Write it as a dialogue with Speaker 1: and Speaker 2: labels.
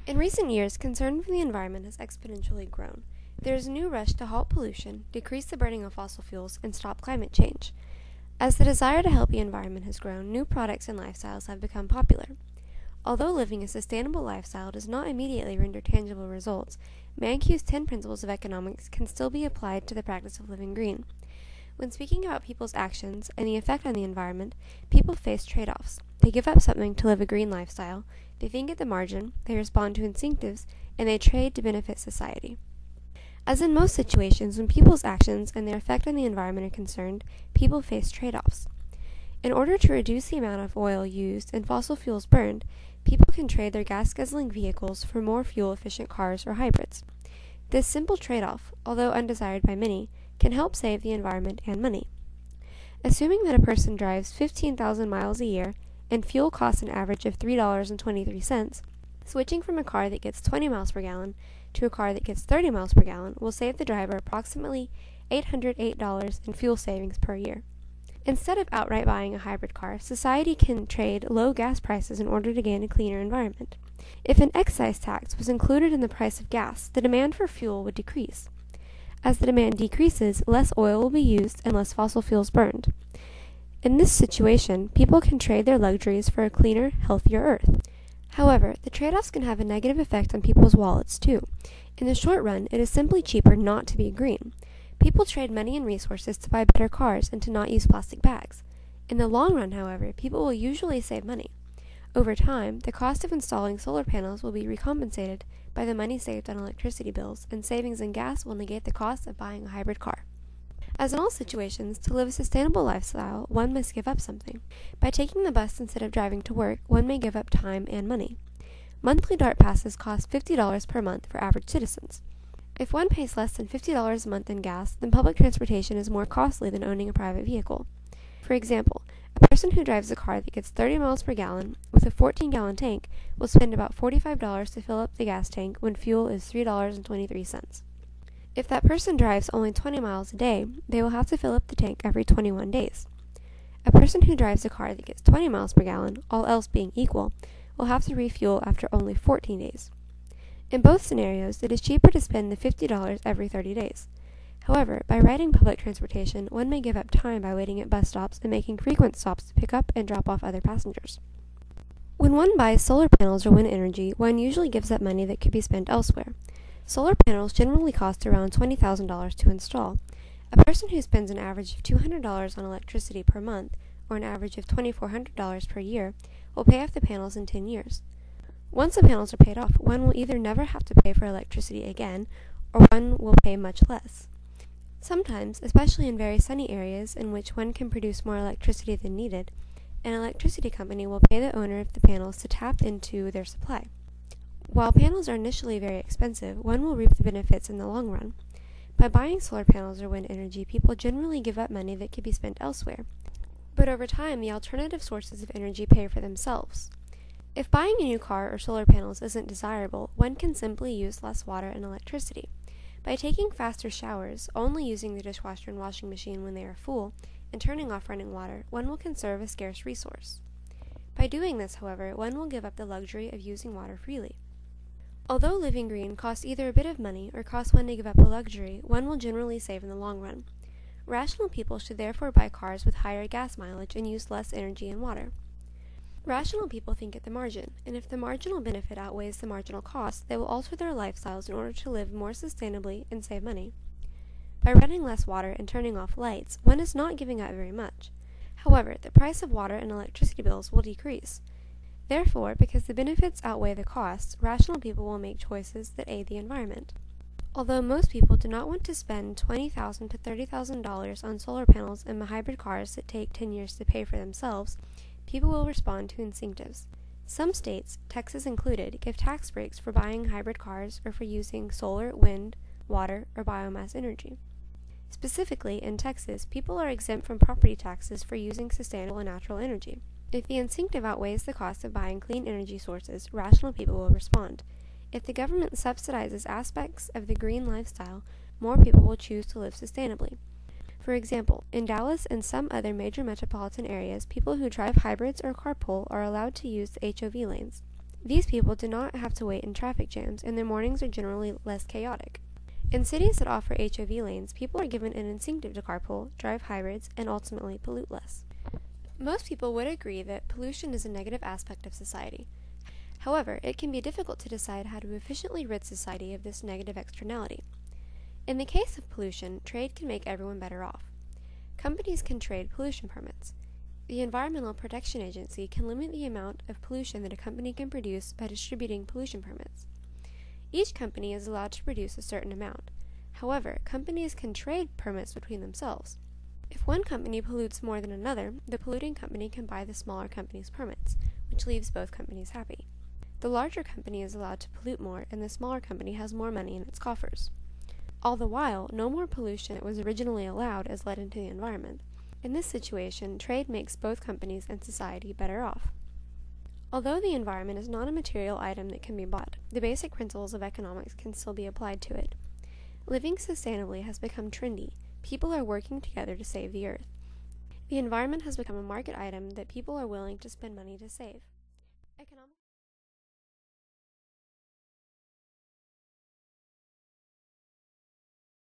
Speaker 1: In recent years, concern for the environment has exponentially grown. There is a new rush to halt pollution, decrease the burning of fossil fuels, and stop climate change. As the desire to help the environment has grown, new products and lifestyles have become popular. Although living a sustainable lifestyle does not immediately render tangible results, Mankiw's 10 principles of economics can still be applied to the practice of living green. When speaking about people's actions and the effect on the environment, people face trade-offs. They give up something to live a green lifestyle, they think at the margin, they respond to incentives, and they trade to benefit society. As in most situations, when people's actions and their effect on the environment are concerned, people face trade-offs. In order to reduce the amount of oil used and fossil fuels burned, people can trade their gas-guzzling vehicles for more fuel-efficient cars or hybrids. This simple trade-off, although undesired by many, can help save the environment and money. Assuming that a person drives 15,000 miles a year and fuel costs an average of $3.23, switching from a car that gets 20 miles per gallon to a car that gets 30 miles per gallon will save the driver approximately $808 in fuel savings per year. Instead of outright buying a hybrid car, society can trade low gas prices in order to gain a cleaner environment. If an excise tax was included in the price of gas, the demand for fuel would decrease. As the demand decreases, less oil will be used and less fossil fuels burned. In this situation, people can trade their luxuries for a cleaner, healthier Earth. However, the trade-offs can have a negative effect on people's wallets too. In the short run, it is simply cheaper not to be green. People trade money and resources to buy better cars and to not use plastic bags. In the long run, however, people will usually save money. Over time, the cost of installing solar panels will be recompensated by the money saved on electricity bills, and savings in gas will negate the cost of buying a hybrid car. As in all situations, to live a sustainable lifestyle, one must give up something. By taking the bus instead of driving to work, one may give up time and money. Monthly DART passes cost $50 per month for average citizens. If one pays less than $50 a month in gas, then public transportation is more costly than owning a private vehicle. For example, a person who drives a car that gets 30 miles per gallon with a 14-gallon tank will spend about $45 to fill up the gas tank when fuel is $3.23. If that person drives only 20 miles a day, they will have to fill up the tank every 21 days. A person who drives a car that gets 20 miles per gallon, all else being equal, will have to refuel after only 14 days. In both scenarios, it is cheaper to spend the $50 every 30 days. However, by riding public transportation, one may give up time by waiting at bus stops and making frequent stops to pick up and drop off other passengers. When one buys solar panels or wind energy, one usually gives up money that could be spent elsewhere. Solar panels generally cost around $20,000 to install. A person who spends an average of $200 on electricity per month, or an average of $2,400 per year, will pay off the panels in 10 years. Once the panels are paid off, one will either never have to pay for electricity again, or one will pay much less. Sometimes, especially in very sunny areas in which one can produce more electricity than needed, an electricity company will pay the owner of the panels to tap into their supply. While panels are initially very expensive, one will reap the benefits in the long run. By buying solar panels or wind energy, people generally give up money that could be spent elsewhere. But over time, the alternative sources of energy pay for themselves. If buying a new car or solar panels isn't desirable, one can simply use less water and electricity. By taking faster showers, only using the dishwasher and washing machine when they are full, and turning off running water, one will conserve a scarce resource. By doing this, however, one will give up the luxury of using water freely. Although living green costs either a bit of money or costs one to give up a luxury, one will generally save in the long run. Rational people should therefore buy cars with higher gas mileage and use less energy and water. Rational people think at the margin, and if the marginal benefit outweighs the marginal cost, they will alter their lifestyles in order to live more sustainably and save money. By running less water and turning off lights, one is not giving up very much. However, the price of water and electricity bills will decrease. Therefore, because the benefits outweigh the costs, rational people will make choices that aid the environment. Although most people do not want to spend $20,000 to $30,000 on solar panels and hybrid cars that take 10 years to pay for themselves, people will respond to incentives. Some states, Texas included, give tax breaks for buying hybrid cars or for using solar, wind, water, or biomass energy. Specifically, in Texas, people are exempt from property taxes for using sustainable and natural energy. If the incentive outweighs the cost of buying clean energy sources, rational people will respond. If the government subsidizes aspects of the green lifestyle, more people will choose to live sustainably. For example, in Dallas and some other major metropolitan areas, people who drive hybrids or carpool are allowed to use the HOV lanes. These people do not have to wait in traffic jams, and their mornings are generally less chaotic. In cities that offer HOV lanes, people are given an incentive to carpool, drive hybrids, and ultimately pollute less. Most people would agree that pollution is a negative aspect of society. However, it can be difficult to decide how to efficiently rid society of this negative externality. In the case of pollution, trade can make everyone better off. Companies can trade pollution permits. The Environmental Protection Agency can limit the amount of pollution that a company can produce by distributing pollution permits. Each company is allowed to produce a certain amount. However, companies can trade permits between themselves. If one company pollutes more than another, the polluting company can buy the smaller company's permits, which leaves both companies happy. The larger company is allowed to pollute more, and the smaller company has more money in its coffers. All the while, no more pollution that was originally allowed is let into the environment. In this situation, trade makes both companies and society better off. Although the environment is not a material item that can be bought, the basic principles of economics can still be applied to it. Living sustainably has become trendy. People are working together to save the earth. The environment has become a market item that people are willing to spend money to save.